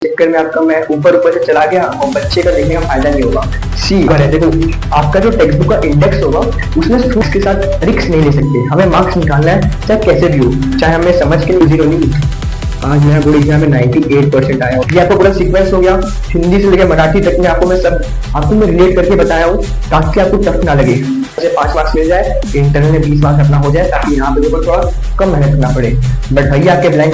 चक्कर में आपका मैं ऊपर ऊपर से चला गया और बच्चे का देखने का फायदा नहीं होगा। सी है, देखो आपका जो टेक्स्ट बुक का इंडेक्स होगा उसमें स्टूडेंट्स के साथ रिस्क नहीं ले सकते। हमें मार्क्स निकालना है चाहे कैसे भी हो, चाहे हमें समझ के जीरो नहीं। आज मेरा बोर्ड एग्जाम में 98% आया। ये आपको पूरा सीक्वेंस हो गया, हिंदी से लेकर मराठी तक में आपको मैं रिलेट करके बताया हूँ ताकि आपको टफ ना लगे। जैसे 5 मार्क्स मिल जाए, इंटरनल में 20 मार्क्स अपना हो जाए ताकि यहाँ पे ऊपर थोड़ा कम मेहनत करना पड़े। बट भैया आपके ब्लैंक।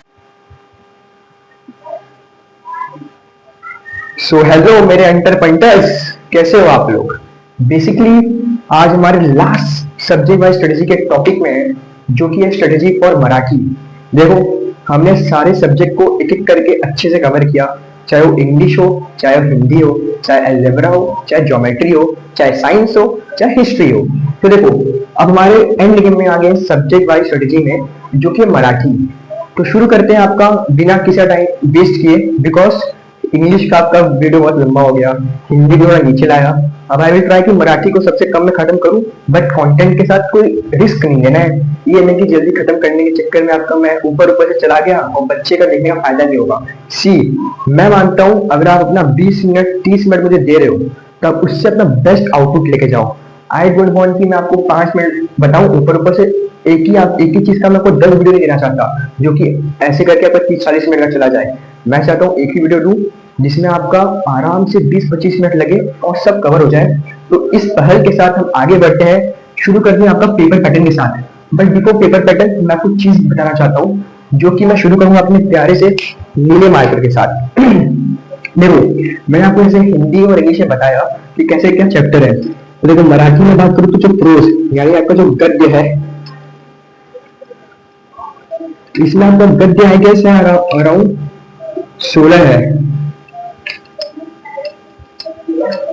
सो हेलो मेरे अंटर पंटर्स, कैसे हो आप लोग। बेसिकली आज हमारे लास्ट सब्जेक्ट वाइज स्ट्रेटेजी के टॉपिक में है जो कि है स्ट्रेटेजी फॉर मराठी। देखो हमने सारे सब्जेक्ट को एक एक करके अच्छे से कवर किया, चाहे वो इंग्लिश हो, चाहे वो हिंदी हो, चाहे अलजेब्रा हो, चाहे ज्योमेट्री हो, चाहे साइंस हो, चाहे हिस्ट्री हो। तो देखो अब हमारे एंड गेम में आ गए सब्जेक्ट वाइज स्ट्रेटेजी में जो कि मराठी। तो शुरू करते हैं आपका बिना किसी टाइम वेस्ट किए, बिकॉज इंग्लिश का आपका वीडियो बहुत लंबा हो गया, हिंदी थोड़ा नीचे लाया। अब आई विल ट्राई कि मराठी को सबसे कम में खत्म करूं, बट कंटेंट के साथ कोई रिस्क नहीं लेना है। ये नहीं कि जल्दी खत्म करने के चक्कर में आपका मैं ऊपर ऊपर से चला गया और बच्चे का देखने का फायदा नहीं होगा। सी मैं मानता हूं अगर आप अपना 20 मिनट 30 मिनट मुझे दे रहे हो तो आप उससे अपना बेस्ट आउटपुट लेके जाओ। आई डोंट वांट कि मैं आपको 5 मिनट बताऊं ऊपर ऊपर से एक ही चीज का मैं आपको 10 वीडियो नहीं देना चाहता जो कि ऐसे करके आपका 30-40 मिनट का चला जाए। मैं चाहता हूँ एक ही वीडियो दूं जिसमें आपका आराम से 20-25 मिनट लगे और सब कवर हो जाए। तो इस पहल के साथ हम आगे बढ़ते हैं, शुरू करते हैं आपका पेपर पैटर्न के साथ। बट बिफोर पेपर पैटर्न मैं आपको चीज बताना चाहता हूँ जो कि मैं शुरू करूंगा अपने प्यारे से नीले मार्कर के साथ। देखो मैंने आपको जैसे हिंदी और इंग्लिश में बताया कि कैसे क्या चैप्टर है। तो देखो मराठी में बात करूँ तो जो प्रोज यानी आपका जो गद्य है, इसमें आपका गद्य है कैसे अराउंड 16 है।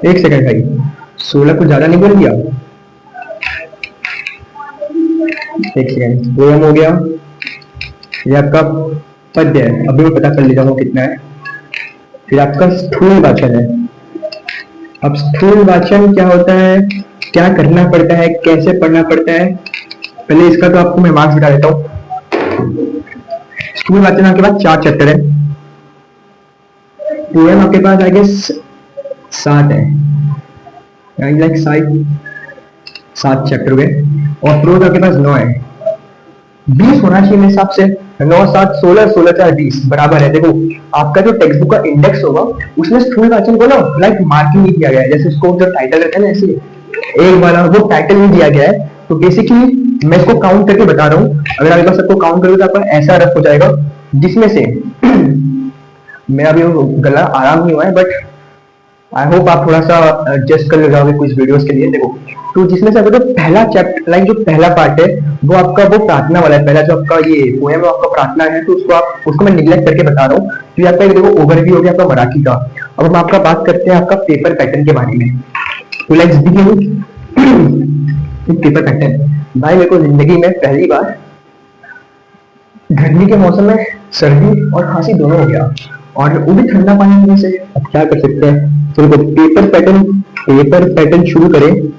एक सेकंड भाई, 16 को ज्यादा नहीं बोल दिया। एक सेकंड, पोयम हो गया, ये आपका पद्य है, अभी मैं पता कर लेता हूँ कितना है। फिर आपका स्थूल वाचन है। अब स्थूल वाचन क्या होता है, क्या करना पड़ता है, कैसे पढ़ना पड़ता है, पहले इसका तो आपको मैं मार्क्स बता देता हूँ। स्थूल वाचन आपके पास 4 चैप्टर है, पोयम आपके पास आई गेस 7 है, लाइक 7 चैप्टर हो गए, और प्रोज आपके पास 9 है। 20 होना चाहिए मेरे हिसाब से, 9 7 16 16 4 20 बराबर है। देखो आपका जो टेक्स्ट बुक का इंडेक्स होगा उसमें स्थूल वाचन को ना लाइक मार्किंग नहीं किया गया है, जैसे उसको जो टाइटल रहता है ना ऐसे एक वाला वो टाइटल नहीं दिया गया है। तो बेसिकली मैं इसको काउंट करके बता रहा हूँ, अगर आप एक सबको काउंट करोगे तो आपका ऐसा रफ हो जाएगा जिसमें से मेरा भी गला आराम नहीं हुआ है, बट आई होप आप थोड़ा सा एडजस्ट कर जाओगे कुछ वीडियोस के लिए। देखो तो जिसमें से अगर पहला चैप्टर लाइक जो पहला पार्ट है वो आपका वो प्रार्थना वाला है। पहला जो आपका ये पोएम है आपका प्रार्थना है, तो उसको मैं निगलेक्ट करके बता रहा हूँ। तो ये आपका देखो ओवरव्यू हो गया आपका मराठी का। अब हम आपका बात करते हैं आपका पेपर पैटर्न के बारे में। तो लेट्स बिगिन पेपर पैटर्न। भाई मेरे को जिंदगी में पहली बार गर्मी के मौसम में सर्दी और खांसी दोनों हो गया, और वो भी ठंडा पानी पीने से। अब क्या कर सकते हैं, तो पेपर पैटर्न शुरू करें।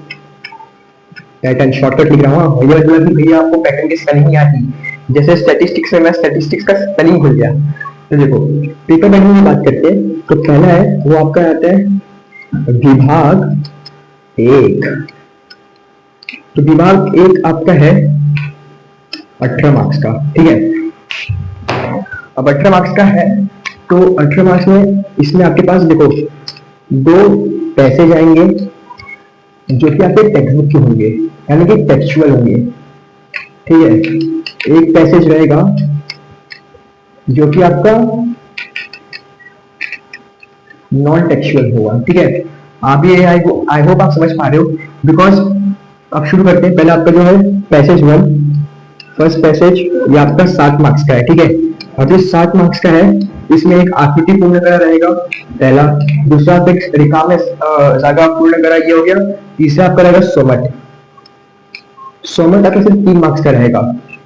पैटर्न शॉर्टकट लिख रहा हूँ, ये मतलब कि भैया आपको पैटर्न की स्पेलिंग नहीं आती। जैसे स्टैटिस्टिक्स में मैं स्टैटिस्टिक्स का स्पेलिंग भूल गया। तो देखो पेपर पैटर्न की बात करते हैं, तो पहला है वो आपका आता है विभाग 1। तो विभाग 1 आपका है 18 मार्क्स का, ठीक है। अब 18 मार्क्स का है तो 18 मार्क्स में इसमें आपके पास देखो 2 पैसेज आएंगे जो कि आपके टेक्स्ट बुक के होंगे, यानी कि टेक्सचुअल होंगे, ठीक है। एक पैसेज रहेगा जो कि आपका नॉन टेक्सचुअल होगा, ठीक है। आप ये आई होप आप समझ पा रहे हो, बिकॉज अब शुरू करते हैं। पहले आपका जो है पैसेज 1, फर्स्ट पैसेज, ये आपका 7 मार्क्स का है, ठीक है। अब जो 7 मार्क्स का है इसमें एक आकृति पूर्ण करा रहेगा पहला, दूसरा एक रेखा में जागा पूर्ण करा ये हो गया, तीसरा आपका रहेगा सोमत आपका सिर्फ 3 मार्क्स का रहेगा।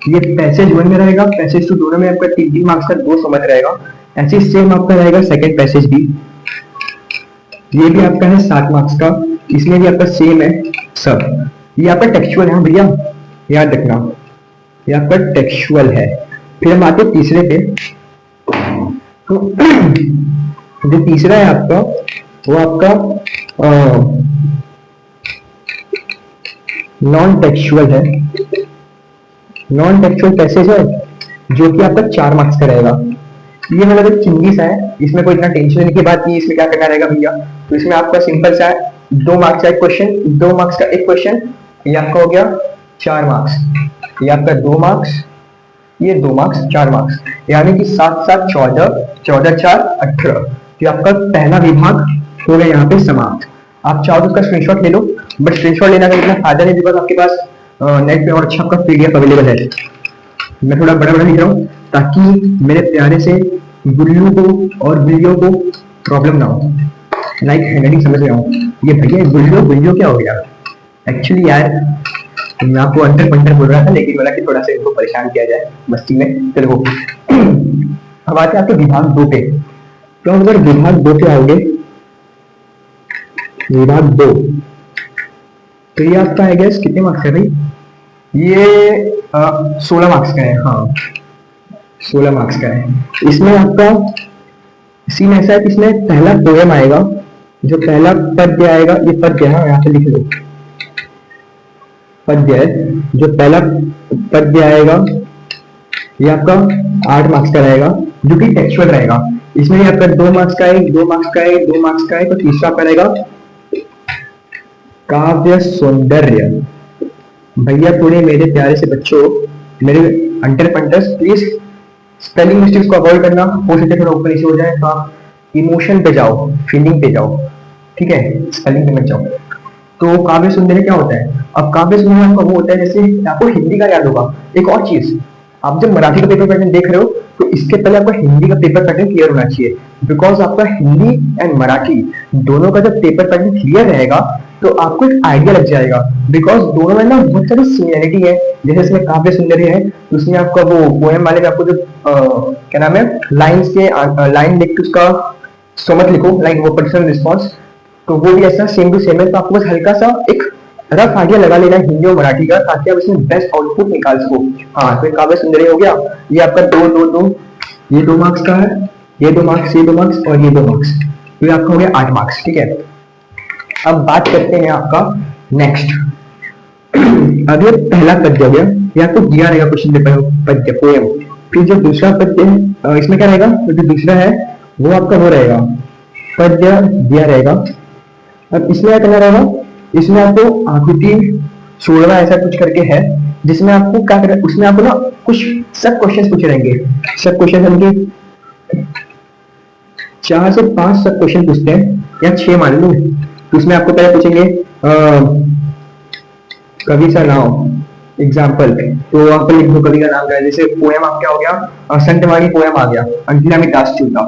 ये पैसेज 1 में रहेगा, पैसेज 2 दोनों में आपका 3 मार्क्स का 2 सोमत रहेगा। ऐसे सेम आपका रहेगा सेकंड पैसेज भी, ये भी आपका है 7 मार्क्स का, इसमें भी आपका सेम है सब। ये आपका टेक्सचुअल है भैया, याद रखना ये आपका टेक्सचुअल है। फिर हम आते तीसरे पे, तो जो तीसरा है आपका, वो आपका नॉन टेक्सुअल है। नॉन टेक्सुअल पैसेज है जो कि आपका 4 मार्क्स का रहेगा। ये मतलब एक चिंगी सा है, इसमें कोई इतना टेंशन लेने की बात नहीं। इसमें क्या करना रहेगा भैया, तो इसमें आपका सिंपल सा है, 2 मार्क्स का एक क्वेश्चन, 2 मार्क्स का एक क्वेश्चन, ये आपका हो गया 4 मार्क्स, ये आपका 2 मार्क्स, ये 2 मार्क्स, 4 मार्क्स, यानी कि 7 7 14, 14 4 18। ये आपका पहला विभाग हो गया यहाँ पे समाप्त। आप चाहो तो उसका स्क्रीनशॉट ले लो, बट स्क्रीनशॉट लेना का इतना फायदा नहीं, बिकॉज आपके पास नेट पे और अच्छा आपका पीडीएफ अवेलेबल है। मैं थोड़ा बड़ा बड़ा लिख रहा हूँ ताकि मेरे प्यारे से गुल्लू को और बिल्लियों को प्रॉब्लम ना हो। लाइक हैंडराइटिंग समझ रहा हूँ, ये भैया गुल्लू बिल्लियों क्या हो गया। एक्चुअली यार मैं आपको अंतर पंटर बोल रहा था, लेकिन बोला कि थोड़ा सा इनको परेशान किया जाए मस्ती में। चलो अब आते हैं आपके विभाग 2 पे। तो अगर विभाग 2 पे आओगे, विभाग 2, तो ये आपका आई गेस कितने मार्क्स है भाई, ये 16 मार्क्स का है। हाँ 16 मार्क्स का है। इसमें आपका सीन ऐसा है कि इसमें पहला पोएम आएगा, जो पहला पद्य आएगा, ये पद्य है, यहाँ पे लिख लो पद्य है। जो पहला पद्य आएगा ये आपका 8 मार्क्स का रहेगा, जो कि टेक्सचुअल रहेगा। इसमें आपका 2 मार्क्स का है, 2 मार्क्स का है, 2 मार्क्स का है। तो तीसरा आपका रहेगा काव्य सौंदर्य। भैया पूरे मेरे प्यारे से बच्चों, मेरे अंटर पंटर्स, प्लीज स्पेलिंग मिस्टेक्स को अवॉइड करना। हो सके थोड़ा ऊपर नीचे हो जाए तो आप इमोशन पे जाओ, फीलिंग पे जाओ, ठीक है, स्पेलिंग पे मत जाओ। तो काव्य सौंदर्य क्या होता है? अब काव्य सौंदर्य आपका वो होता है, जैसे आपको हिंदी का याद होगा। एक और चीज, आप जब मराठी का पेपर पैटर्न देख रहे हो तो इसके पहले आपका हिंदी का पेपर पैटर्न क्लियर होना चाहिए, बिकॉज आपका हिंदी एंड मराठी दोनों का जब पेपर पैटर्न क्लियर रहेगा तो आपको एक आइडिया लग जाएगा, बिकॉज दोनों में ना बहुत सारी सिमिलरिटी है। जैसे इसमें काव्य सौंदर्य है तो उसमें आपका वो पोएम वाले में आपको जो क्या नाम है, लाइन्स के लाइन लिख के उसका समझ लिखो, लाइक वो पर्सनल रिस्पॉन्स, तो वो भी ऐसा सेम टू सेम है। तो आपको बस हल्का सा एक रफ आइडिया लगा लेना है हिंदी और मराठी का, ताकि आप इसमें बेस्ट आउटपुट निकाल सको। हाँ तो काव्य सुंदरी हो गया, ये आपका 2 2 2, ये 2 मार्क्स का है, ये 2 मार्क्स, ये 2 मार्क्स और ये 2 मार्क्स, तो ये आपका हो गया 8 मार्क्स, ठीक है। अब बात करते हैं आपका नेक्स्ट। अब ये पहला पद्य हो गया, ये आपको दिया रहेगा क्वेश्चन पेपर पद्य पोएम। फिर जो दूसरा पद्य है इसमें क्या रहेगा, तो जो दूसरा है वो आपका वो रहेगा पद्य दिया रहेगा। अब इसमें क्या करना रहेगा, इसमें आपको आकृति 16 ऐसा कुछ करके है, जिसमें आपको क्या करना, उसमें आपको ना कुछ सब क्वेश्चन पूछे रहेंगे। सब क्वेश्चन हमके 4 से 5 सब क्वेश्चन पूछते हैं, या 6 मान लो। तो उसमें आपको पहले पूछेंगे कवि का नाम, एग्जाम्पल, तो वहां पर लिख दो कवि का नाम क्या है। जैसे पोएम आप क्या हो गया, संतवाणी पोएम आ गया, अंकिला में दास चूता।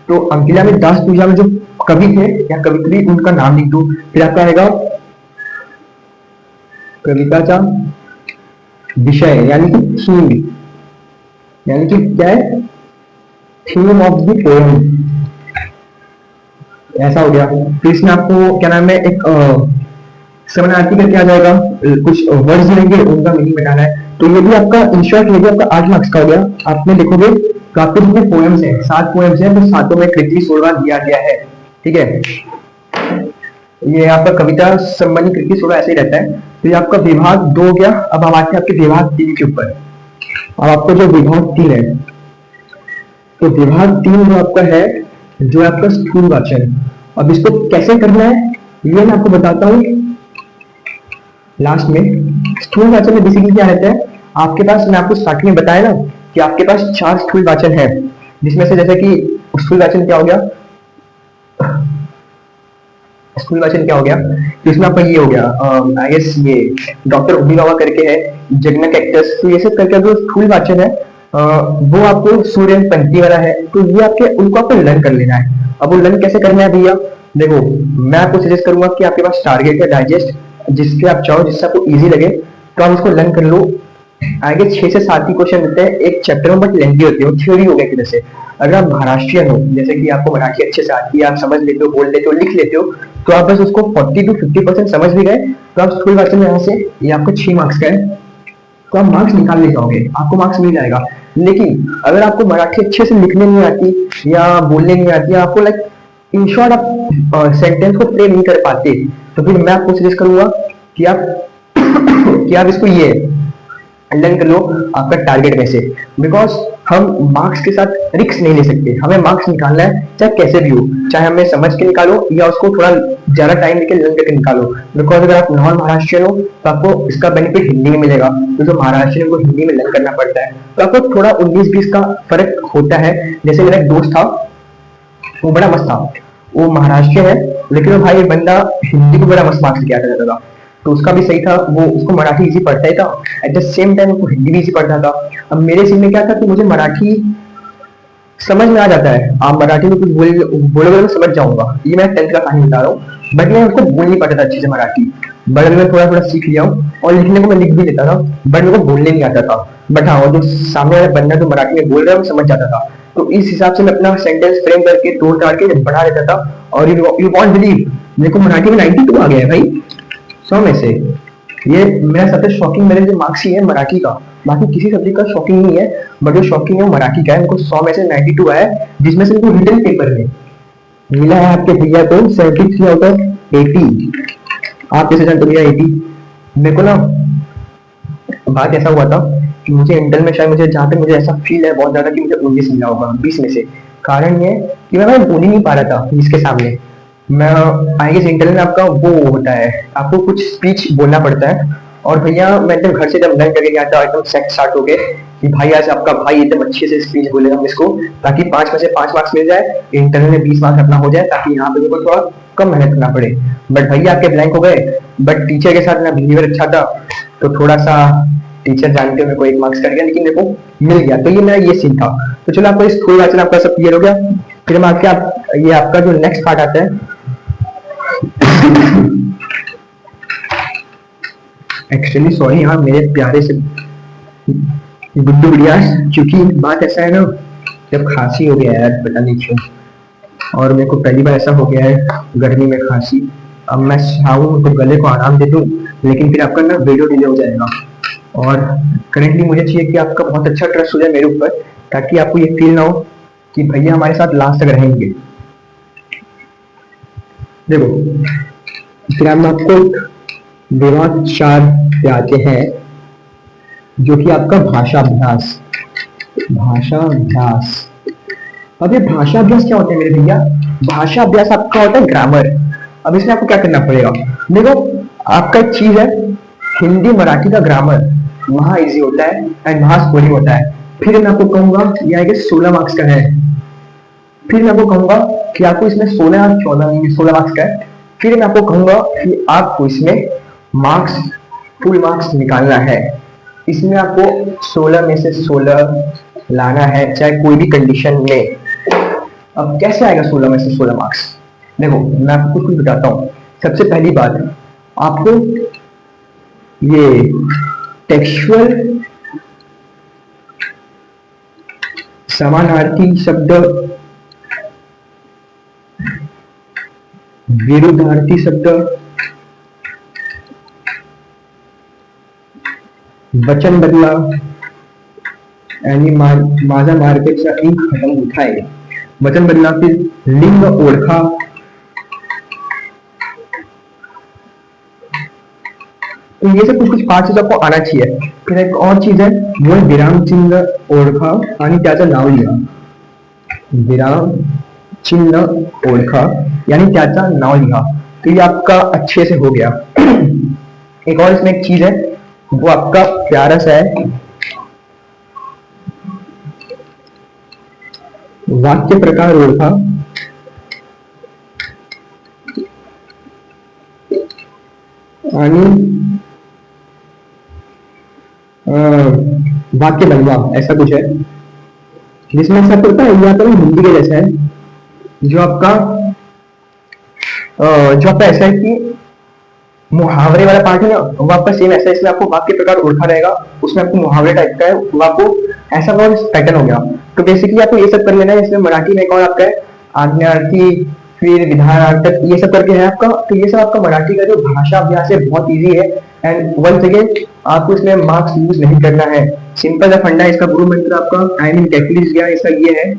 तो अंकिला में दास चूता में जो कवि थे या कवित्री, उनका नाम लिख दो। फिर आपका आएगा कविता का विषय, यानी कि थीम, यानी कि क्या है, थीम ऑफ द पोएम, ऐसा हो गया। फिर इसमें आपको क्या नाम है, एक समानार्थी करके आ जाएगा, कुछ वर्ड्स रहेंगे उनका मीनिंग बताना है। तो ये भी आपका इन शॉर्ट ये भी आपका 8 मार्क्स का हो गया। आपने लिखोगे तो आपके जितने पोएम्स हैं, 7 पोएम्स हैं, तो 7 में कृति 16 दिया गया है, ठीक है। ये आपका कविता संबंधी कृति 16 ऐसे ही रहता है। तो ये आपका विभाग 2 हो गया। अब हम आते हैं आपके विभाग 3 के ऊपर। अब आपको जो विभाग 3 है, तो विभाग 3 जो आपका है, जो आपका स्थूल वाचन, अब इसको कैसे करना है ये मैं आपको बताता हूँ लास्ट में। स्थूल वाचन में बेसिकली क्या रहता है, आपके पास, मैं आपको स्टार्टिंग में बताया ना कि आपके पास 4 स्थूल वाचन है, जिसमें से जैसे कि स्थूल वाचन क्या हो गया, स्थूल वाचन क्या हो गया, तो इसमें आपका ये हो गया आई गेस ये डॉक्टर उबिकावा करके है, जगना कैक्टस। तो ये सब करके जो स्थूल वाचन है वो आपको सूर्य पंक्ति वाला है, तो ये आपके उनको आपको लर्न कर लेना है। अब वो लर्न कैसे करना है भैया, देखो मैं आपको सजेस्ट करूंगा कि आपके पास टारगेट है डाइजेस्ट, जिसके आप चाहो, जिससे आपको इजी लगे, तो आप उसको लर्न कर लो। आगे 6 से 7 ही क्वेश्चन होते हैं एक चैप्टर में, बट लेंथी होती है, थ्योरी हो गया कि जैसे अगर आप महाराष्ट्रियन हो, जैसे कि आपको मराठी अच्छे से आती है, आप समझ लेते हो, बोल लेते हो, लिख लेते हो, तो आप बस उसको 40 to 50% समझ भी गए, तो आप स्थूल वाचन में यहाँ से, ये आपको 6 मार्क्स का है, तो आप मार्क्स निकाल ले जाओगे, आपको मार्क्स मिल जाएगा। लेकिन अगर आपको मराठी अच्छे से लिखने नहीं आती या बोलने नहीं आती, आपको लाइक इन शॉर्ट आप सेंटेंस को फ्रेम नहीं कर पाते, तो फिर मैं आपको सजेस्ट करूंगा कि आप कि आप इसको ये लर्न कर लो आपका टारगेट में से। बिकॉज हम मार्क्स के साथ रिक्स नहीं ले सकते, हमें मार्क्स निकालना है चाहे कैसे भी हो, चाहे हमें समझ के निकालो या उसको थोड़ा ज्यादा टाइम लेके लर्न करके निकालो। बिकॉज अगर आप नॉन महाराष्ट्रियन हो तो आपको इसका बेनिफिट हिंदी में मिलेगा, तो जो महाराष्ट्रियन को हिंदी में लर्न करना पड़ता है तो आपको थोड़ा 19-20 का फर्क होता है। जैसे मेरा एक दोस्त था, वो बड़ा मस्त था, वो महाराष्ट्र है लेकिन वो भाई बंदा हिंदी को बड़ा मस्त मार्क्स लेके आता जाता था, तो उसका भी सही था, वो उसको मराठी इजी पढ़ता ही था, एट द सेम टाइम उसको हिंदी भी इजी पढ़ता था। अब मेरे सीन में क्या था कि मुझे मराठी समझ में आ जाता है, आप मराठी में कुछ बोलोगे तो मैं समझ जाऊंगा, ये मैं 10th का कहानी बता रहा हूँ, बट मैं उसको बोल नहीं पाता था अच्छे से मराठी। बट मैं थोड़ा थोड़ा सीख लिया हूँ और लिखने को मैं लिख भी लेता था, बट मेरे को बोलने नहीं आता था। बट हाँ, वो जो सामने वाला बंदा जो मराठी में बोल रहा है वो समझ जाता था, तो इस हिसाब से मैं अपना सेंटेंस फ्रेम करके तोड़ ताड़ के बढ़ा देता था। और यू वॉन्ट बिलीव, मेरे को मराठी में 92 आ गया है भाई 100 में से। ये मेरा सबसे शॉकिंग मेरे जो मार्क्स ही है मराठी का, बाकी किसी सब्जेक्ट का शॉकिंग नहीं है, बट जो शॉकिंग है वो मराठी का है। मेरे को 100 में से 92 आया है, जिसमें से मेरे को रिटन पेपर में मिला है आपके भैया को 73 आउट ऑफ 80। आप कैसे जानते भैया 80? मेरे को ना बात ऐसा हुआ था कि मुझे इंटर में शायद मुझे जहाँ पे मुझे ऐसा फील है बहुत ज्यादा कि मुझे 19 मिला होगा 20 में से। कारण ये कि मैं बोल ही नहीं पा रहा था इसके सामने। मैं आई गेस इंटर में आपका वो होता है, आपको कुछ स्पीच बोलना पड़ता है, और भैया मैं जब घर से जब लर्न करके गया था एकदम सेट स्टार्ट हो गए कि भाई आज आपका भाई एकदम अच्छे से स्पीच बोलेगा हम इसको, ताकि 5 में से 5 मार्क्स मिल जाए, इंटरनल में 20 मार्क्स अपना हो जाए, ताकि यहाँ पे मेरे को थोड़ा कम मेहनत करना पड़े। बट भैया आपके ब्लैंक हो गए, बट टीचर के साथ मेरा बिहेवियर अच्छा था, तो थोड़ा सा टीचर जान के मेरे को 1 मार्क्स कर गया, लेकिन मेरे को मिल गया। तो ये मेरा ये सीन था। तो चलो आपको इस थोड़ी बात आपका सब क्लियर हो गया। फिर हम आपके ये आपका जो नेक्स्ट पार्ट आता है, एक्चुअली सॉरी हाँ मेरे प्यारे से गुड्डू गुड़िया, क्योंकि बात ऐसा है ना, जब खांसी हो गया है यार पता नहीं क्यों, और मेरे को पहली बार ऐसा हो गया है गर्मी में खांसी। अब मैं चाहूँ तो गले को आराम दे दूं, लेकिन फिर आपका ना वीडियो डिले हो जाएगा। और करेंटली मुझे चाहिए कि आपका बहुत अच्छा ट्रस्ट हो जाए मेरे ऊपर, ताकि आपको ये फील ना हो कि भैया हमारे साथ लास्ट तक रहेंगे। देखो फिर हम आपको विवाद 4 पे आते हैं, जो कि आपका भाषा अभ्यास। भाषा अभ्यास, अब ये भाषा अभ्यास क्या होता है मेरे भैया? भाषा अभ्यास आपका होता है ग्रामर। अब इसमें आपको क्या करना पड़ेगा, देखो आपका एक चीज है हिंदी मराठी का ग्रामर, वहां इजी होता है एंड वहां स्कोरिंग होता है। फिर मैं आपको कहूंगा यह कि 16 मार्क्स का है, फिर मैं आपको कहूंगा कि आपको इसमें 16 और 16 मार्क्स का है। फिर मैं आपको कहूंगा कि आपको इसमें मार्क्स फुल मार्क्स निकालना है, इसमें आपको 16 में से 16 लाना है चाहे कोई भी कंडीशन में। अब कैसे आएगा 16 में से 16 मार्क्स? देखो मैं आपको कुछ कुछ बताता हूँ। सबसे पहली बात, आपको ये टेक्सचुअल समानार्थी शब्द, विरुद्धार्थी शब्द, वचन बदला आणि माझा मार्केटचा इंक खत्म होत आहे। वचन बदलातील लिंग ओळखा, तो ये सब कुछ कुछ 5 चीज आपको आना चाहिए। फिर एक और चीज है वो है विराम चिन्ह ओळखा आणि त्याचं नाव लिहा। विराम चिन्ह ओळखा यानी त्याचा नाव लिहा, तो ये आपका अच्छे से हो गया। एक और इसमें एक चीज है वो आपका प्यारा सा है, वाक्य प्रकार ओळखा आणि वाक्य बनवा, ऐसा कुछ है जिसमें ऐसा करता है या तो हिंदी के जैसा है, जो आपका ऐसा है कि मुहावरे वाला पार्ट है ना, वो आपका सेम ऐसा है। इसमें आपको वाक्य प्रकार ओळखा रहेगा, उसमें आपको मुहावरे टाइप का है, वो आपको ऐसा पैटर्न हो गया। तो बेसिकली आपको ये सब कर लेना है। इसमें मराठी में एक और आपका है आज्ञार्थी, फिर विधानार्थक, ये सब करके है आपका। तो ये सब आपका मराठी का जो भाषा अभ्यास है बहुत इजी है, एंड वंस अगेन आपको इसमें मार्क्स यूज नहीं करना है। सिंपल सा फंडा है इसका, गुरु मंत्र आपका आई मीन कैपिटलिस्ट गया इसका ये है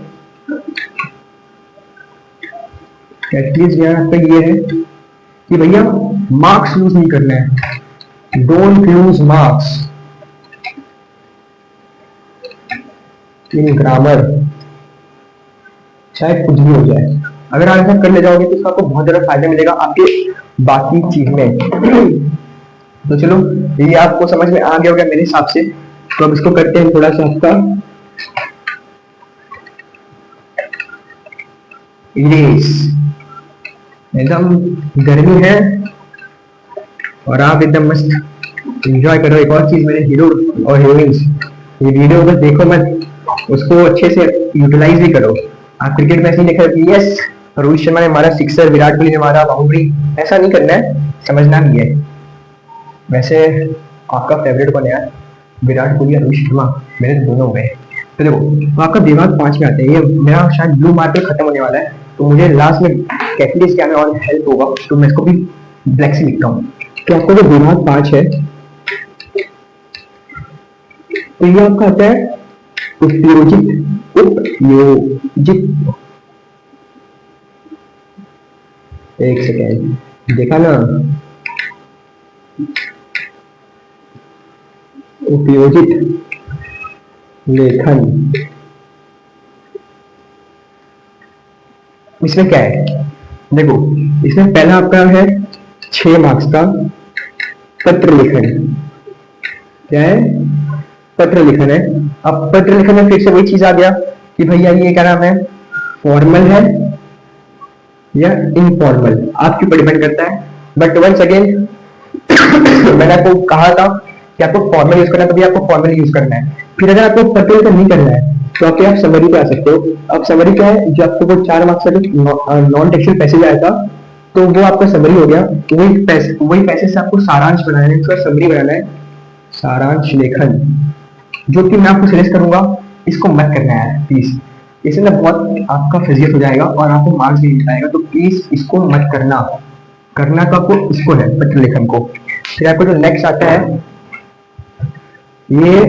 एटलीस्ट ज्ञान आपका ये है कि भैया मार्क्स लूज नहीं करना है, don't lose marks in grammar, चाहे कुछ भी हो जाए। अगर आप ऐसा कर ले जाओगे तो आपको बहुत ज्यादा फायदा मिलेगा आपके बाकी चीज में। तो चलो ये आपको समझ में आ गया होगा मेरे हिसाब से। तो अब इसको करते हैं थोड़ा सा आपका इरेज। एकदम गर्मी है और आप एकदम मस्त एंजॉय करो। एक और चीज, मेरे हीरो और हीरोइंस, ये वीडियो बस देखो मत, उसको अच्छे से यूटिलाइज भी करो। आप क्रिकेट में ऐसे ही देखा कि यस रोहित शर्मा ने मारा सिक्सर, विराट कोहली ने मारा बाउंड्री, ऐसा नहीं करना है, समझना भी है। वैसे आपका फेवरेट कौन है यार, विराट कोहली या रोहित शर्मा? मेरे तो दोनों हो गए। तो देखो तो आपका दिमाग 5 में आते हैं। ये मेरा शायद ब्लू मार्कर खत्म होने वाला है, तो मुझे लास्ट में कैटलिस्ट क्या में और हेल्प होगा, तो मैं इसको भी ब्लैक से लिखता हूँ। तो आपका जो दिमाग 5 है, तो ये आपका आता है उपयोजित। उपयोजित, एक सेकेंड, देखा ना, उपयोजित लेखन। इसमें क्या है, देखो इसमें पहला आपका है 6 मार्क्स का पत्र लेखन। क्या है? पत्र लेखन है। अब पत्र लेखन में फिर से वही चीज आ गया कि भैया ये क्या नाम है, फॉर्मल है या इनफॉर्मल, आपके ऊपर डिपेंड करता है। बट वंस अगेन मैंने आपको कहा था कि आपको फॉर्मल यूज करना है, तभी आपको फॉर्मल यूज करना है। फिर अगर आपको पत्र लेखन नहीं करना है तो आप समरी पे आ सकते हो। अब समरी क्या है, जो आपको वो 4 मार्क्स का नॉन टेक्सुअल पैसेज आया था, तो वो आपका समरी हो गया। वही पैसेज से आपको सारांश बनाना है, उसका समरी बनाना है, सारांश लेखन, जो कि मैं आपको सजेस्ट करूंगा इसको मत करना है प्लीज। इससे ना बहुत आपका फिजिकल हो जाएगा और आपको मार्क्स भी नहीं पाएगा, तो प्लीज इसको मत करना। करना तो आपको इसको है, पत्र लेखन को। फिर आपको जो नेक्स्ट आता है, ये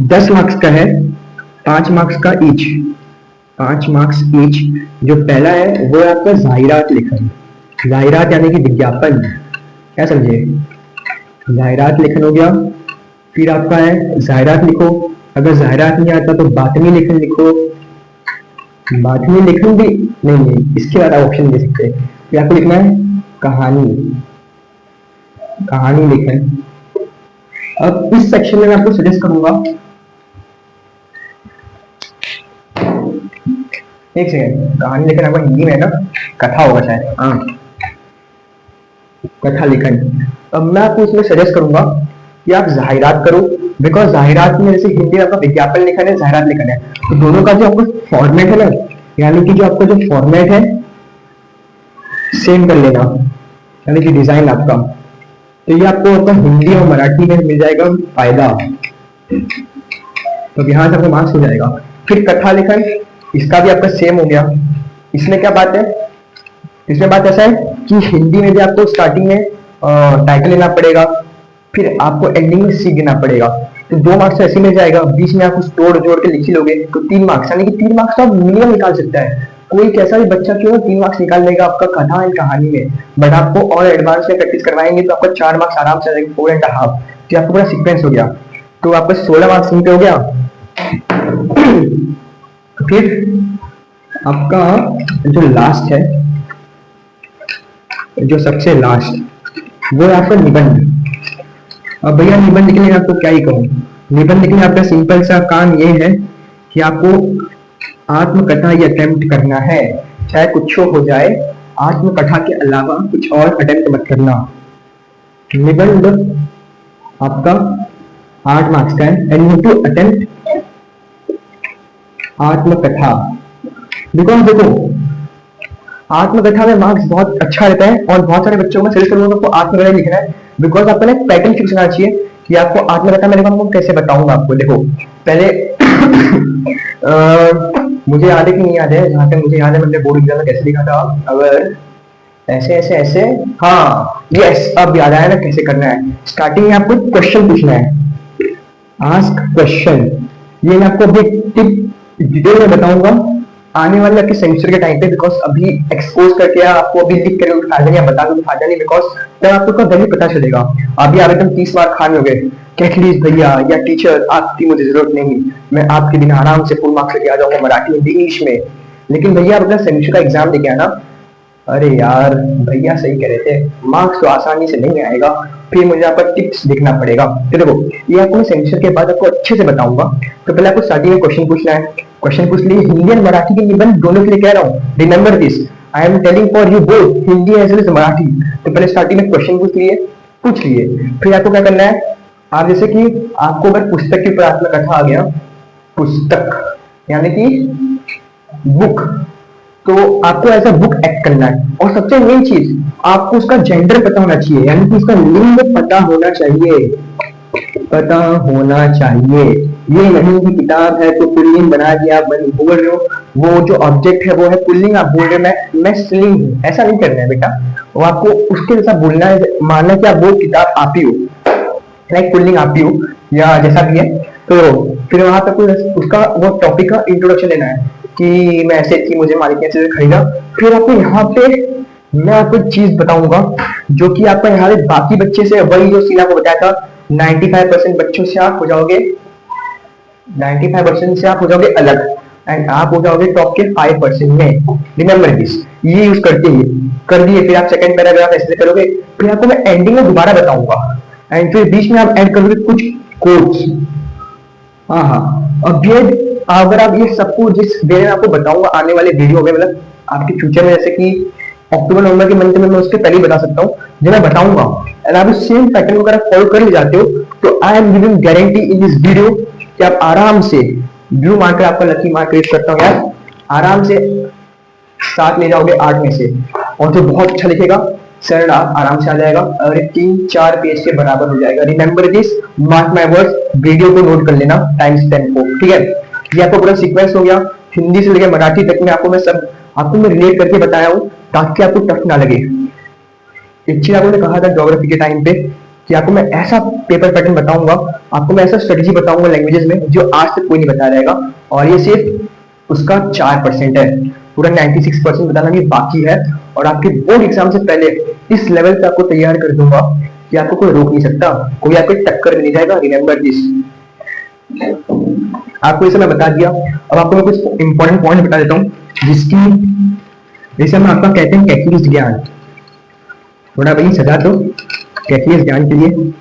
10 मार्क्स का है, 5 मार्क्स का ईच, 5 मार्क्स ईच। जो पहला है वो है आपका जाहिरात लेखन। जाहिरात यानी कि विज्ञापन, क्या समझे, जाहिरात लेखन हो गया। फिर आपका है जाहिरात लिखो। अगर जाहिरात नहीं आता तो बातमी लेखन लिखो। बातमी लेखन भी नहीं, इसके बाद ऑप्शन दे सकते हैं। फिर आपको लिखना है कहानी, कहानी लेखन। अब इस सेक्शन में मैं आपको सजेस्ट करूंगा, एक सेकेंड, कहानी लेखन आपका हिंदी में है ना, कथा होगा शायद, हाँ कथा लेखन। अब मैं आपको इसमें सजेस्ट करूंगा कि आप जाहिरात करो, बिकॉज जाहिरात में जैसे हिंदी में आपका विज्ञापन लेखन है, जाहिरात लेखन है, तो दोनों का जो आपका फॉर्मेट है ना, यानी कि जो आपका जो फॉर्मेट है सेम कर लेना, यानी कि डिजाइन आपका। तो ये आपको आपका हिंदी और मराठी में मिल जाएगा फायदा, तो यहाँ से आपको मार्क्स हो जाएगा। फिर कथा लेखन, इसका भी आपका सेम हो गया। इसमें क्या बात है, इसमें बात ऐसा है कि हिंदी में भी आपको स्टार्टिंग में टाइटल लेना पड़ेगा, फिर आपको एंडिंग में सी देना पड़ेगा, तो 2 मार्क्स ऐसे मिल जाएगा। बीच में आप कुछ तोड़ जोड़ के लिख ही लोगे तो 3 मार्क्स, यानी कि 3 मार्क्स तो आप मिनिमम निकाल सकता है। कोई कैसा भी बच्चा क्यों 3 मार्क्स निकाल लेगा आपका कथा एंड कहानी में, बट आपको और एडवांस में प्रैक्टिस करवाएंगे तो आपका 4 मार्क्स आराम से आ जाएगा, 4.5। तो आपको पूरा सीक्वेंस हो गया, तो आपका 16 मार्क्स पे हो गया। फिर आपका जो लास्ट है, जो सबसे लास्ट, वो है आपका निबंध। अब भैया निबंध लिखने में आपको क्या ही कहूँ, निबंध लिखने आपका सिंपल सा काम ये है कि आपको आत्मकथा ही अटेम्प्ट करना है, चाहे कुछ हो जाए, आत्मकथा के अलावा कुछ और अटेम्प्ट मत करना। निबंध आपका 8 मार्क्स का है, एंड यू टू अटेम्प्ट आत्मकथा। बिकॉज देखो आत्मकथा में मार्क्स बहुत अच्छा रहता है, और बहुत सारे बच्चों को सजेस्ट करूंगा आपको आत्मकथा लिखना है, बिकॉज आपको ना एक पैटर्न फिक्स होना चाहिए कि आपको आत्मकथा मैंने आपको कैसे बताऊंगा। आपको देखो पहले मुझे याद है कि नहीं याद है, जहां तक मुझे याद है मैंने बोर्ड एग्जाम में कैसे लिखा था, अगर ऐसे ऐसे ऐसे, हाँ यस अब याद आया ना कैसे करना है। स्टार्टिंग में आपको क्वेश्चन पूछना है, आस्क क्वेश्चन, ये मैं आपको अभी टिप डिटेल में बताऊंगा आने वाले आपके सेमेस्टर के टाइम पे, बिकॉज अभी एक्सपोज करके आपको अभी लिख कर फायदा नहीं, बता दो फायदा नहीं, बिकॉज तब आपको उसका वैल्यू पता चलेगा। अभी आप एकदम 30 मार्क खाने हो गए कि एटलीस्ट भैया या टीचर आपकी मुझे जरूरत नहीं, मैं आपके दिन आराम से फुल मार्क्स लेके आ जाऊंगा मराठी हिंदी इंग्लिश में। लेकिन भैया आप अपना सेमेस्टर का एग्जाम लेके आना, अरे यार भैया सही कह रहे थे, मार्क्स तो आसानी से नहीं आएगा, फिर मुझे आपका टिप्स देखना पड़ेगा। तो देखो ये आपको मैं सेमेस्टर के बाद आपको अच्छे से बताऊंगा। तो पहले आपको स्टार्टिंग में क्वेश्चन पूछना है, क्वेश्चन पूछ लिए हिंदी और मराठी के निबंध दोनों के लिए कह रहा हूँ, remember this, I am telling for you both Hindi as well as Marathi. तो पहले स्टार्टिंग में क्वेश्चन पूछ लिए, फिर आपको क्या करना है, आप जैसे कि आपको अगर पुस्तक के ऊपर आत्मकथा आ गया, पुस्तक यानी कि बुक, तो आपको ऐसा बुक एक्ट करना है। और सबसे मेन चीज आपको उसका जेंडर पता होना चाहिए, यानी कि उसका लिंग पता होना चाहिए, पता होना चाहिए। ये नहीं कि किताब है तो पुल्लिंग बना दिया, आप बोल रहे हो वो जो ऑब्जेक्ट है वो है पुल्लिंग, आप बोल रहे हो मैं स्त्रीलिंग हूँ, ऐसा नहीं करना है बेटा। वो आपको उसके जैसा बोलना है, मानना कि आप वो किताब आप ही हो, लाइक पुल्लिंग आप ही हो या जैसा भी है। तो फिर वहां पे उसका वो टॉपिक का इंट्रोडक्शन लेना है कि मैं ऐसे थी, मुझे मालिक ने ऐसे खरीदा। फिर आपको यहाँ पे मैं आपको एक चीज बताऊंगा जो कि आपका यहाँ पे बाकी बच्चे से, वही जो सीधा को बताया था, 95% बच्चों से आप हो जाओगे, 95% से आप हो जाओगे अलग, एंड आप हो जाओगे टॉप के 5% में। रिमेंबर दिस, ये यूज करते ही कर दिए। फिर आप सेकंड पैराग्राफ ऐसे करोगे, फिर आपको मैं एंडिंग में दोबारा बताऊंगा, एंड फिर बीच में आप ऐड करोगे कुछ कोट्स। हाँ हाँ, अब ये अगर आप ये सब कुछ जिस वे में आपको बताऊंगा आने वाले वीडियो में, मतलब आपके फ्यूचर में, जैसे कि अक्टूबर नवंबर के मंथ में मैं उसके पहले ही बता सकता हूँ, जो मैं बताऊंगा, और आप सेम पैटर्न वगैरह फॉलो कर ले जाते हो, तो I am giving guarantee in this video कि आप आराम से ब्लू मार्कर, आपका लकी मार्क यूज करता हूँ यार, आराम से 7 ले जाओगे 8 में से, और जो बहुत अच्छा लिखेगा सर आराम से आ जाएगा, और 3-4 पेज के बराबर हो जाएगा। Remember this, mark my words, video को नोट कर लेना टाइम्स 10 को, ठीक है। ये आपको पूरा सीक्वेंस हो गया, हिंदी से लेकर मराठी तक में आपको मैं रिलेट करके बताया हूँ ताकि आपको टफ ना लगे। एक चीज आपने कहा था ज्योग्राफी के टाइम पे कि आपको मैं ऐसा पेपर पैटर्न बताऊंगा, आपको मैं ऐसा स्ट्रेटजी बताऊंगा लैंग्वेजेस में जो आज तक कोई नहीं बता रहेगा, और ये सिर्फ उसका 4% है, पूरा 96% बताना भी बाकी है। और आपके बोर्ड एग्जाम से पहले इस लेवल पे आपको तैयार कर दूंगा कि आपको कोई रोक नहीं सकता, कोई आपको टक्कर नहीं जाएगा। रिमेंबर दिस, आपको इसे मैं बता दिया। अब आपको मैं कुछ इंपॉर्टेंट पॉइंट बता देता हूँ जिसकी, जैसे हम आपका कहते हैं कैटलिस्ट ज्ञान, थोड़ा भाई सजा दो कैटलिस्ट ज्ञान के लिए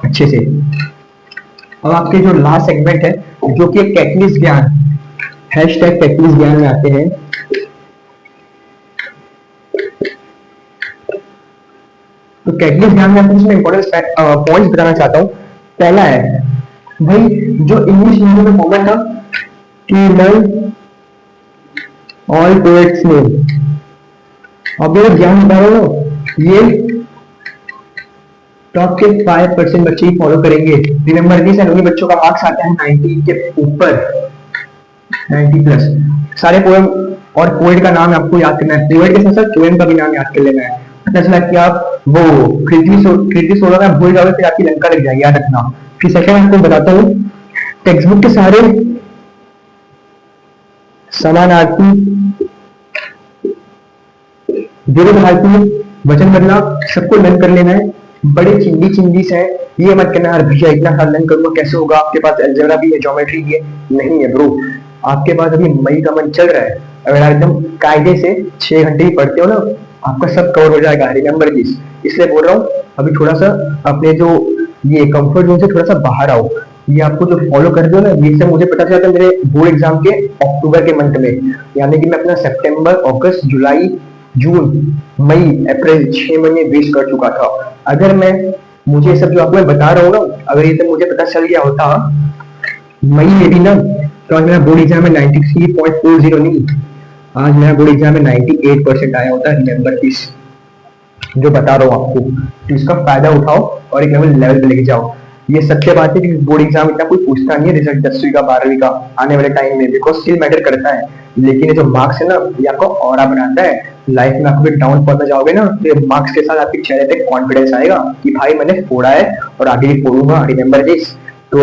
अच्छे से। अब आपके जो लास्ट सेगमेंट है जो कि कैटलिस्ट ज्ञान, हैशटैग कैटलिस्ट ज्ञान में आते हैं। तो कैटलिस्ट ज्ञान में आपको इसमें इंपॉर्टेंट पॉइंट्स बताना चाहता हूँ। पहला है भाई जो इंग्लिश मीडियम में कॉमन था कि लर्न ऑल पोएट्स नेम, अब ये ज्ञान बता रहा हूँ, ये टॉप के 5% बच्चे ही फॉलो करेंगे। रिमेंबर दिस, उन्हीं बच्चों का मार्क्स आता है 90 के ऊपर, 90 प्लस। सारे पोएम और पोएट का नाम आपको याद करना है, पोएट के साथ साथ पोएम का भी नाम याद कर लेना है। पता चला कि आप वो कृति सोलह में भूल जाओगे फिर आपकी लंका लग जाएगी, याद रखना। फिर सेकंड आपको बताता हूँ, टेक्स्ट बुक के सारे समानार्थी, विरोधार्थी, वचन बदलाव सबको लर्न कर लेना है। बड़े चिंदी से है, ये मत करना यार भैया इतना साल लर्न करूंगा कैसे होगा, आपके पास अलजेब्रा भी है, ज्योमेट्री भी है, नहीं है ब्रो। आपके पास अभी मई का मंथ चल रहा है, अगर आप एकदम कायदे से 6 घंटे ही पढ़ते हो ना, आपका सब कवर हो जाएगा। रिमेंबर दिस, इसलिए बोल रहा हूँ अभी थोड़ा सा अपने जो ये कंफर्ट जोन से थोड़ा सा बाहर आओ। ये आपको जो फॉलो कर रहे हो ना, ये सब मुझे पता चला था मेरे बोर्ड एग्जाम के अक्टूबर के मंथ में, यानी कि मैं अपना सितंबर, अगस्त, जुलाई, जून, मई, अप्रैल 6 महीने वेस्ट कर चुका था। अगर मुझे सब जो आपको मैं बता रहा हूँ ना, अगर ये सब मुझे पता चल गया होता मई में भी ना, तो आज मेरा बोर्ड एग्जाम में 93.40 नहीं, आज मेरा बोर्ड एग्जाम में 98% आया होता। रिमेंबर दिस, जो बता रहा हूँ आपको, तो इसका फायदा उठाओ और एक लेवल पे लेके जाओ। ये सत्य बात है कि बोर्ड एग्जाम इतना कोई पूछता नहीं है रिजल्ट 10वीं का 12वीं का आने वाले टाइम में, बिकॉज स्किल मैटर करता है। लेकिन ये जो मार्क्स है ना, ये आपको ऑरा बनाता है। लाइफ में आपको डाउन फॉल में जाओगे ना, तो मार्क्स के साथ आपके चेहरे पे कॉन्फिडेंस आएगा कि भाई मैंने फोड़ा है और आगे भी फोड़ूंगा। रिमेंबर दिस, तो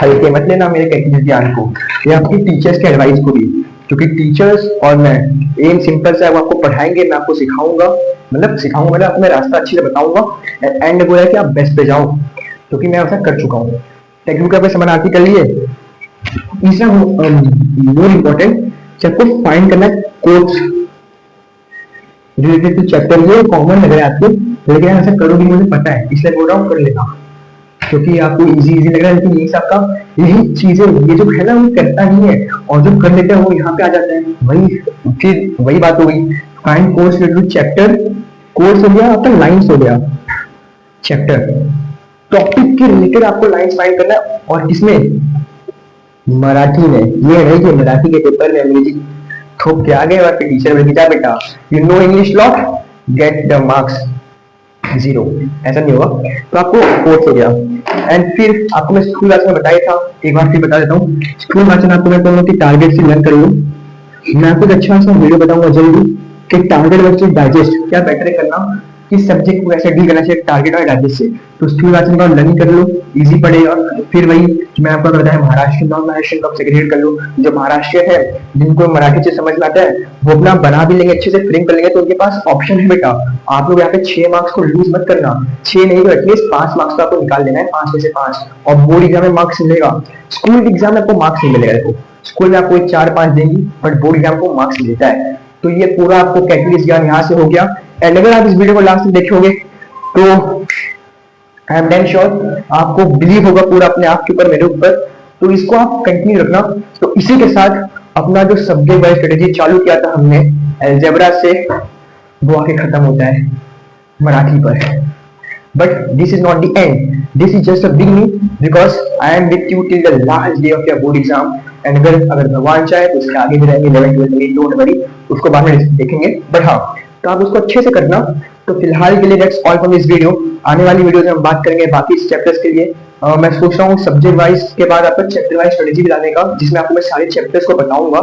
हल्के मत लेना मेरे कैटलिस्ट ज्ञान को या आपकी टीचर्स के एडवाइस को भी, क्योंकि टीचर्स और मैं एम सिंपल से वो आपको पढ़ाएंगे, मैं आपको सिखाऊंगा, मतलब आपको मैं रास्ता अच्छे से बताऊंगा। एंड बोला है कि आप बेस्ट पे जाओ, क्योंकि मैं ऐसा कर चुका हूँ। टेक्निकल पे समानार्थी कर लिए। तीसरा मोर इम्पोर्टेंट, सबको फाइंड करना है कोर्स रिलेटेड टू चैप्टर। ये कॉमन लग रहा है आपको, लेकिन ऐसा करोगे मुझे पता है, इसलिए बोल रहा हूँ कर लेना, क्योंकि आपको इजी इजी लग रहा है, लेकिन ये सबका यही चीजें, ये जो है ना वो करता नहीं है, और जो कर लेते हैं वो यहाँ पे आ जाता है। वही फिर वही बात हो गई, find course related to chapter. Course हो गया आपका, लाइंस हो गया चैप्टर। टॉपिक के रिलेटेड आपको लाइंस फाइंड करना है, और किसमें? मराठी में। ये नहीं कि मराठी के पेपर में अंग्रेजी थोप के आ गए और फिर टीचर बोलेगी जा बेटा you know English lot, get the marks 0, ऐसा नहीं होगा। तो आपको कोर्स हो गया। एंड फिर आपको मैं स्कूल क्लास में बताया था, एक बार फिर बता देता हूँ। स्कूल क्लास में आपको मैं कहूँगा कि टारगेट से लर्न कर लो। मैं आपको एक अच्छा सा वीडियो बताऊंगा जल्दी कि टारगेट वर्सेस डाइजेस्ट क्या बेटर है करना, किस सब्जेक्ट को ऐसे डील करना चाहिए टारगेट और डाइजेस्ट से। तो स्कूल क्लास में लर्निंग कर लो, इजी पड़ेगा। फिर वही मैं आपको बताया, महाराष्ट्र नॉन महाराष्ट्र का सेग्रीगेट कर लो। जो महाराष्ट्र है, जिनको मराठी से समझ में आता है, वो अपना बना भी लेंगे, अच्छे से फ्रेम कर लेंगे, तो उनके पास ऑप्शन है बेटा। आप लोग यहाँ पे 6 मार्क्स को लूज मत करना, 6 नहीं तो एटलीस्ट 5 मार्क्स तो आपको निकाल लेना है, 5 में से 5। और बोर्ड एग्जाम में मार्क्स मिलेगा, स्कूल एग्जाम में आपको मार्क्स नहीं मिलेगा। देखो स्कूल में आपको 4-5 देंगी, बट बोर्ड एग्जाम को मार्क्स मिलता है। तो ये पूरा आपको कैलकुलस ज्ञान यहाँ से हो गया। एंड अगर आप इस वीडियो को लास्ट तक देखोगे तो आई एम डैम श्योर आपको बिलीव होगा पूरा अपने आप के ऊपर, मेरे ऊपर। तो इसको आप कंटिन्यू रखना। तो इसी के साथ अपना जो सब्जेक्ट वाइज स्ट्रेटेजी चालू किया था हमने अलजेब्रा से, वो आके खत्म होता है मराठी पर। But this is not the end, this is just a beginning, because I am with you till the last day of your board exam. And अगर भगवान चाहे तो उसके आगे भी रहेंगे 11th 12th, डोंट वरी, उसको बाद में देखेंगे। बट हाँ, तो आप उसको अच्छे से करना। तो फिलहाल के लिए that's all from this video. आने वाली वीडियो में हम बात करेंगे बाकी चैप्टर्स के लिए। मैं सोच रहा हूँ सब्जेक्ट वाइज के बाद आपका चैप्टर वाइज स्ट्रेटेजी भी लाने का, जिसमें आपको मैं सारे चैप्टर्स को बताऊंगा।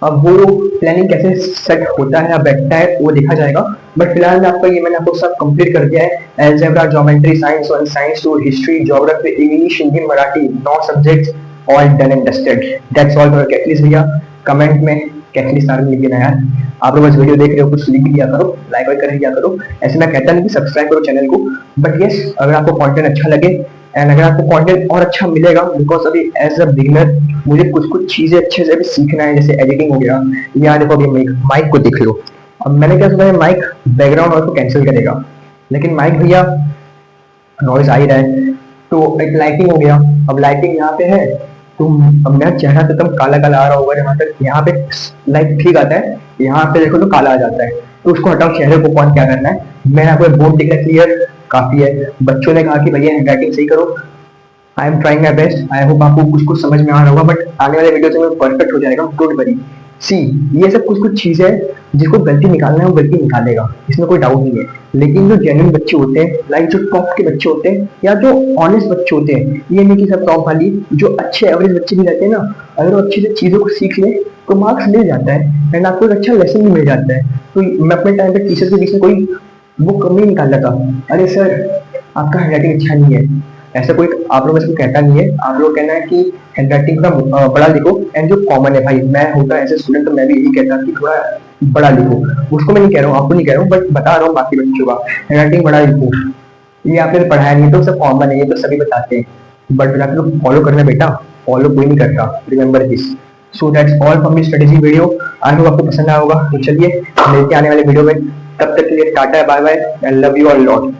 अब वो प्लानिंग कैसे सेट होता है या बैठता है वो देखा जाएगा। बट फिलहाल मैं आपको मैंने आपको सब कंप्लीट कर दिया है। Algebra, geometry, science 1, science 2, history, geography, English, Hindi, Marathi, 9 subjects all done and dusted. That's all for catalyst भैया। कमेंट में कैटलिस्ट आर्मी लिख देना यार। आप लोग बस वीडियो देख रहे हो, कुछ लिख दिया करो, लाइक वाइक कर दिया करो। ऐसे मैं कहता नहीं कि सब्सक्राइब करो चैनल को, बट यस अगर आपको कंटेंट अच्छा लगे एंड अगर आपको कंटेंट और अच्छा मिलेगा, बिकॉज अभी एज अ बिगिनर मुझे कुछ कुछ चीजें अच्छे से भी सीखना है, जैसे एडिटिंग हो गया। यहाँ देखो अभी माइक को देख लो। अब मैंने क्या सोचा है, माइक बैकग्राउंड नॉइज को कैंसिल करेगा, लेकिन माइक भैया नॉइज आ ही रहा है। तो एक लाइटिंग हो गया। अब लाइटिंग यहाँ पे है, तो अब मेरा चेहरा तो एकदम काला काला आ रहा होगा यहाँ तक, यहाँ पे लाइट ठीक आता है, यहाँ पे देखो तो काला आ जाता है। तो उसको हटाओ, चेहरे को कौन क्या करना है। मैंने आपको बोर्ड दिख रहा है क्लियर, काफी है। बच्चों ने कहा कि भैया हैंडराइटिंग सही करो। I am trying my best. I hope आपको कुछ कुछ समझ में आ रहा होगा, बट आने वाले वीडियो में परफेक्ट हो जाएगा, डोंट वरी। सी ये सब कुछ कुछ चीजें है, जिसको गलती निकालना है वो गलती निकालेगा, इसमें कोई डाउट नहीं है। लेकिन जो जेन्युइन बच्चे होते हैं, लाइक जो टॉप के बच्चे होते हैं या जो ऑनेस्ट बच्चे होते हैं, ये नहीं कि सब टॉप वाली, जो अच्छे एवरेज बच्चे भी रहते हैं ना, अगर वो अच्छी से चीजों को सीख ले तो मार्क्स मिल जाता है एंड आपको एक अच्छा लेसन भी मिल जाता है। तो मैं अपने टाइम पे टीचर के बीच में कोई वो कमी निकाल रहा था, अरे सर आपका हैंडराइटिंग अच्छा नहीं है, ऐसा कोई आप लोग इसको कहता नहीं है। आप लोग कहना है कि हैंडराइटिंग का बड़ा लिखो। एंड जो कॉमन है भाई, मैं होता ऐसे स्टूडेंट तो मैं भी यही कहता कि थोड़ा बड़ा लिखो। उसको मैं नहीं कह रहा हूँ, आपको नहीं कह रहा हूँ, बट बता रहा हूँ बाकी बच्चों का, हैंडराइटिंग बड़ा लिखो। ये आपने पढ़ाया नहीं तो सब कॉमन है, ये तो सभी बताते हैं, बट जाके लोग फॉलो करना बेटा, फॉलो कोई नहीं करता, remember this. So that's all from this strategy video. I hope आपको पसंद आया होगा। तो चलिए मिलते आने वाले वीडियो में, तब तक के लिए tata, bye bye, I love you all lot.